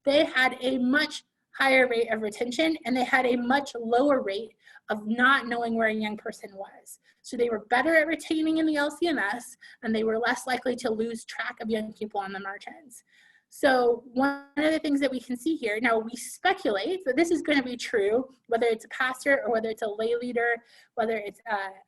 they had a much higher rate of retention, and they had a much lower rate of not knowing where a young person was. So they were better at retaining in the LCMS, and they were less likely to lose track of young people on the margins. So one of the things that we can see here, now we speculate that this is going to be true, whether it's a pastor or whether it's a lay leader, whether it's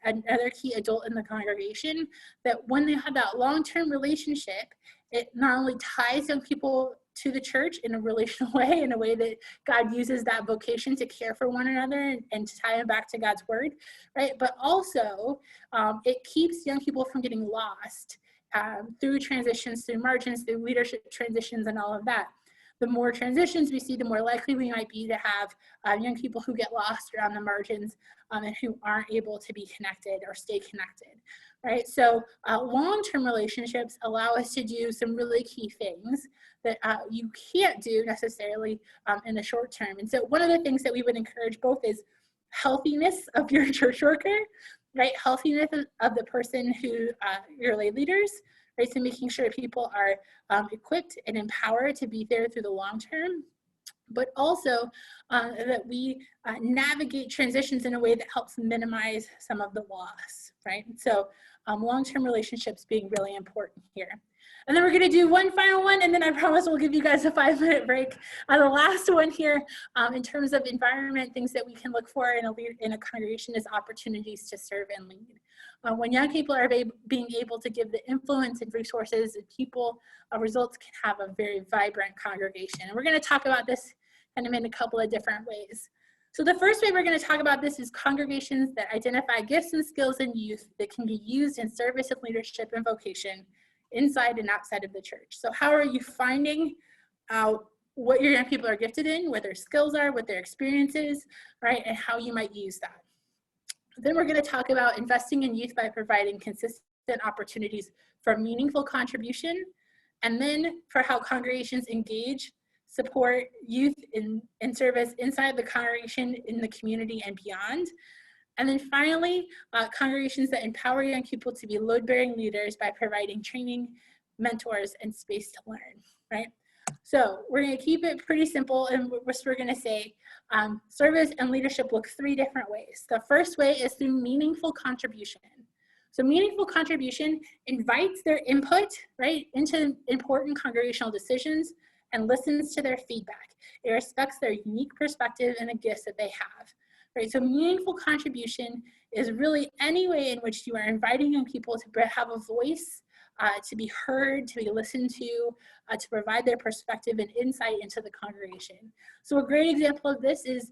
another key adult in the congregation, that when they have that long-term relationship, it not only ties young people to the church in a relational way, in a way that God uses that vocation to care for one another and to tie them back to God's word, right? But also it keeps young people from getting lost through transitions, through margins, through leadership transitions, and all of that. The more transitions we see, the more likely we might be to have young people who get lost around the margins and who aren't able to be connected or stay connected, right? So long-term relationships allow us to do some really key things that you can't do necessarily in the short term. And so one of the things that we would encourage both is healthiness of your church worker, right? Healthiness of the person who, your lay leaders, right? So making sure people are equipped and empowered to be there through the long term, but also that we navigate transitions in a way that helps minimize some of the loss, right? So long-term relationships being really important here. And then we're going to do one final one, and then I promise we'll give you guys a 5-minute break. The last one here, in terms of environment, things that we can look for in a congregation is opportunities to serve and lead. When young people are being able to give the influence and resources and people, results can have a very vibrant congregation. And we're going to talk about this kind of in a couple of different ways. So the first way we're going to talk about this is congregations that identify gifts and skills in youth that can be used in service and leadership and vocation inside and outside of the church. So how are you finding out what your young people are gifted in, what their skills are, what their experience is, right, and how you might use that. Then we're going to talk about investing in youth by providing consistent opportunities for meaningful contribution, and then for how congregations engage, support youth in service inside the congregation, in the community, and beyond. And then finally, congregations that empower young people to be load-bearing leaders by providing training, mentors, and space to learn, right? So we're going to keep it pretty simple, and we're going to say service and leadership look 3 different ways. The first way is through meaningful contribution. So meaningful contribution invites their input, right, into important congregational decisions and listens to their feedback. It respects their unique perspective and the gifts that they have, right? So meaningful contribution is really any way in which you are inviting young people to have a voice, to be heard, to be listened to provide their perspective and insight into the congregation. So a great example of this is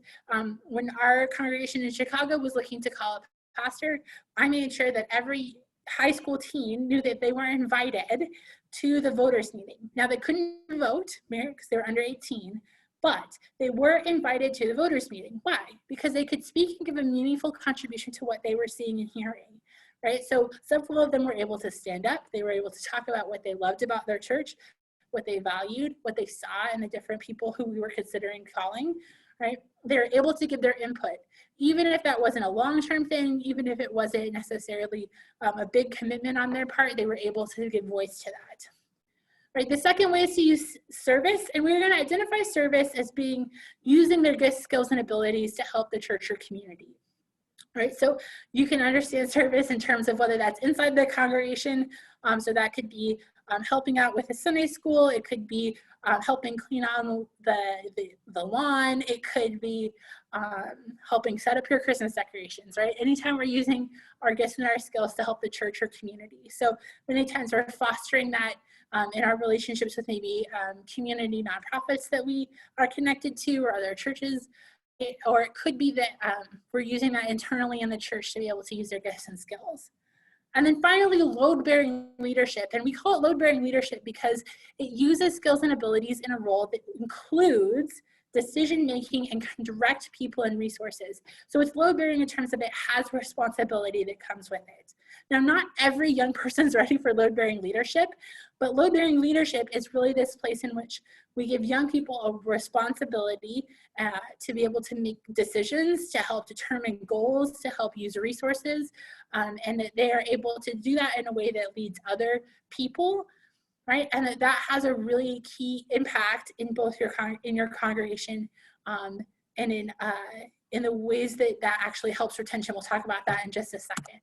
when our congregation in Chicago was looking to call a pastor, I made sure that every high school teen knew that they were invited to the voters meeting. Now they couldn't vote because they were under 18, but they were invited to the voters meeting. Why? Because they could speak and give a meaningful contribution to what they were seeing and hearing. Right, so several of them were able to stand up. They were able to talk about what they loved about their church, what they valued, what they saw in the different people who we were considering calling, right? They were able to give their input, even if that wasn't a long-term thing, even if it wasn't necessarily a big commitment on their part, they were able to give voice to that. Right, the second way is to use service, and we're going to identify service as being using their gifts, skills, and abilities to help the church or community. Right, so you can understand service in terms of whether that's inside the congregation, so that could be helping out with a Sunday school, it could be helping clean out the lawn, it could be helping set up your Christmas decorations, right? Anytime we're using our gifts and our skills to help the church or community. So many times we're fostering that in our relationships with maybe community nonprofits that we are connected to or other churches. Or it could be that we're using that internally in the church to be able to use their gifts and skills. And then finally, load-bearing leadership. And we call it load-bearing leadership because it uses skills and abilities in a role that includes decision-making and can direct people and resources. So it's load-bearing in terms of it has responsibility that comes with it. Now, not every young person is ready for load-bearing leadership, but load-bearing leadership is really this place in which we give young people a responsibility to be able to make decisions, to help determine goals, to help use resources, and that they are able to do that in a way that leads other people, right? And that has a really key impact in both your congregation and in the ways that actually helps retention. We'll talk about that in just a second.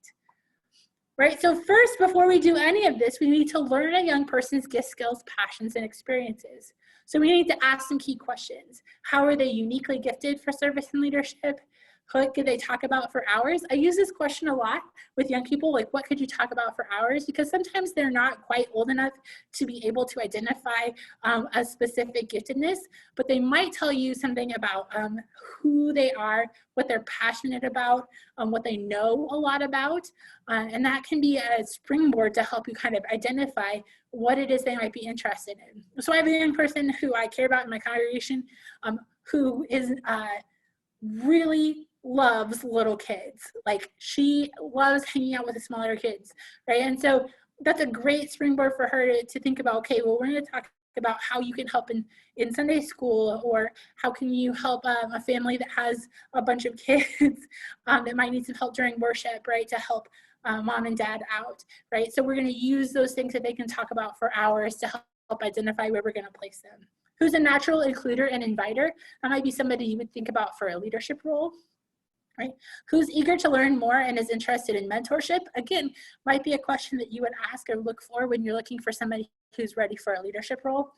Right, so first, before we do any of this, we need to learn a young person's gifts, skills, passions, and experiences. So we need to ask some key questions. How are they uniquely gifted for service and leadership? What could they talk about for hours? I use this question a lot with young people, like what could you talk about for hours? Because sometimes they're not quite old enough to be able to identify a specific giftedness, but they might tell you something about who they are, what they're passionate about, what they know a lot about, and that can be a springboard to help you kind of identify what it is they might be interested in. So I have a young person who I care about in my congregation who is really loves little kids. Like she loves hanging out with the smaller kids, right? And so that's a great springboard for her to think about, okay, well, we're going to talk about how you can help in Sunday school, or how can you help a family that has a bunch of kids that might need some help during worship, right, to help mom and dad out, right? So we're going to use those things that they can talk about for hours to help identify where we're going to place them. Who's a natural includer and inviter? That might be somebody you would think about for a leadership role, right? Who's eager to learn more and is interested in mentorship? Again, might be a question that you would ask or look for when you're looking for somebody who's ready for a leadership role.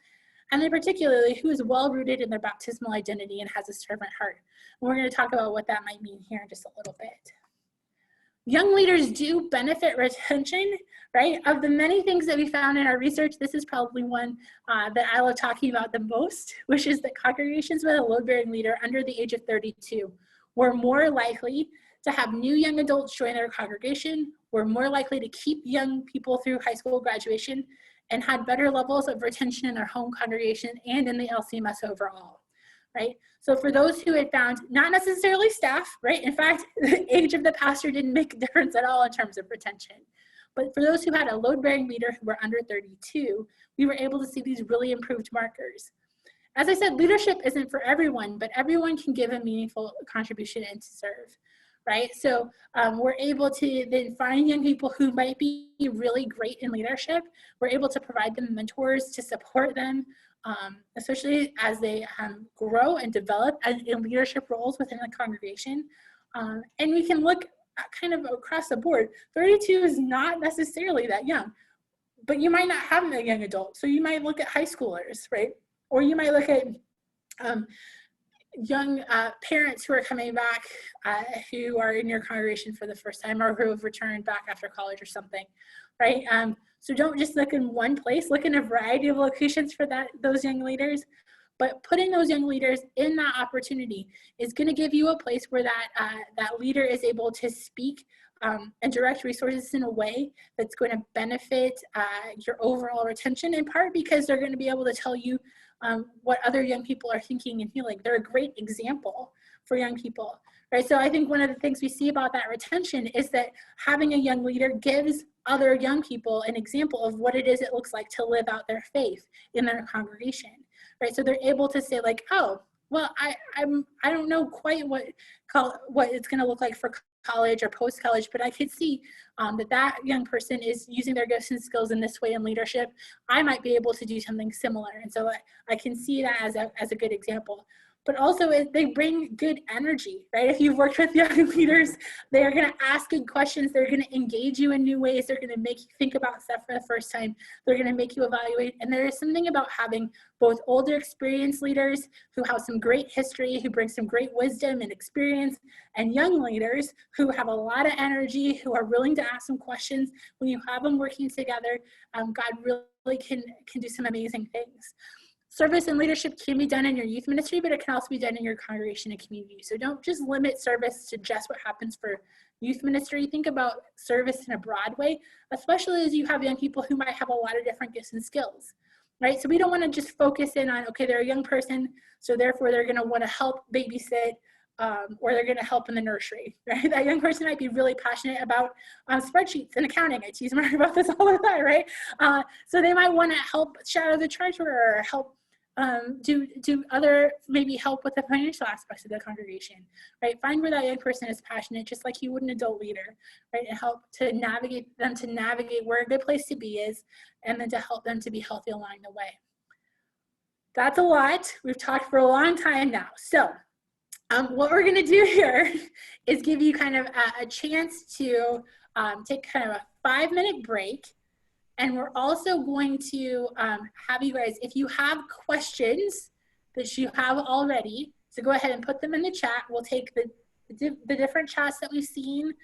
And then particularly, who is well-rooted in their baptismal identity and has a servant heart. And we're going to talk about what that might mean here in just a little bit. Young leaders do benefit retention, right? Of the many things that we found in our research, this is probably one that I love talking about the most, which is that congregations with a load-bearing leader under the age of 32 were more likely to have new young adults join their congregation, were more likely to keep young people through high school graduation, and had better levels of retention in their home congregation and in the LCMS overall, right? So for those who had found, not necessarily staff, right? In fact, the age of the pastor didn't make a difference at all in terms of retention. But for those who had a load-bearing leader who were under 32, we were able to see these really improved markers. As I said, leadership isn't for everyone, but everyone can give a meaningful contribution and to serve, right? So we're able to then find young people who might be really great in leadership. We're able to provide them mentors to support them, especially as they grow and develop in leadership roles within the congregation. And we can look at kind of across the board. 32 is not necessarily that young, but you might not have a young adult. So you might look at high schoolers, right? Or you might look at young parents who are coming back, who are in your congregation for the first time, or who have returned back after college or something, right? So don't just look in one place, look in a variety of locations for those young leaders. But putting those young leaders in that opportunity is going to give you a place where that leader is able to speak and direct resources in a way that's going to benefit your overall retention, in part because they're going to be able to tell you what other young people are thinking and feeling. They're a great example for young people, right? So I think one of the things we see about that retention is that having a young leader gives other young people an example of what it is it looks like to live out their faith in their congregation, right? So they're able to say like, oh, well, I don't know quite what it's going to look like for college or post-college, but I could see that young person is using their gifts and skills in this way in leadership. I might be able to do something similar. And so I can see that as a good example. But also they bring good energy, right? If you've worked with young leaders, they're going to ask good questions. They're going to engage you in new ways. They're going to make you think about stuff for the first time. They're going to make you evaluate. And there is something about having both older experienced leaders who have some great history, who bring some great wisdom and experience, and young leaders who have a lot of energy, who are willing to ask some questions. When you have them working together, God really can do some amazing things. Service and leadership can be done in your youth ministry, but it can also be done in your congregation and community. So don't just limit service to just what happens for youth ministry. Think about service in a broad way, especially as you have young people who might have a lot of different gifts and skills, right? So we don't want to just focus in on, okay, they're a young person, so therefore they're going to want to help babysit, or they're going to help in the nursery, right? That young person might be really passionate about spreadsheets and accounting. I tease Mark about this all the time, right? So they might want to help shadow the treasurer, or help do other, maybe help with the financial aspects of the congregation, right? Find where that young person is passionate, just like you would an adult leader, right? And help to navigate where a good place to be is, and then to help them to be healthy along the way. That's a lot. We've talked for a long time now. So what we're going to do here is give you kind of a chance to take kind of a 5-minute break. And we're also going to have you guys, if you have questions that you have already, so go ahead and put them in the chat. We'll take the different chats that we've seen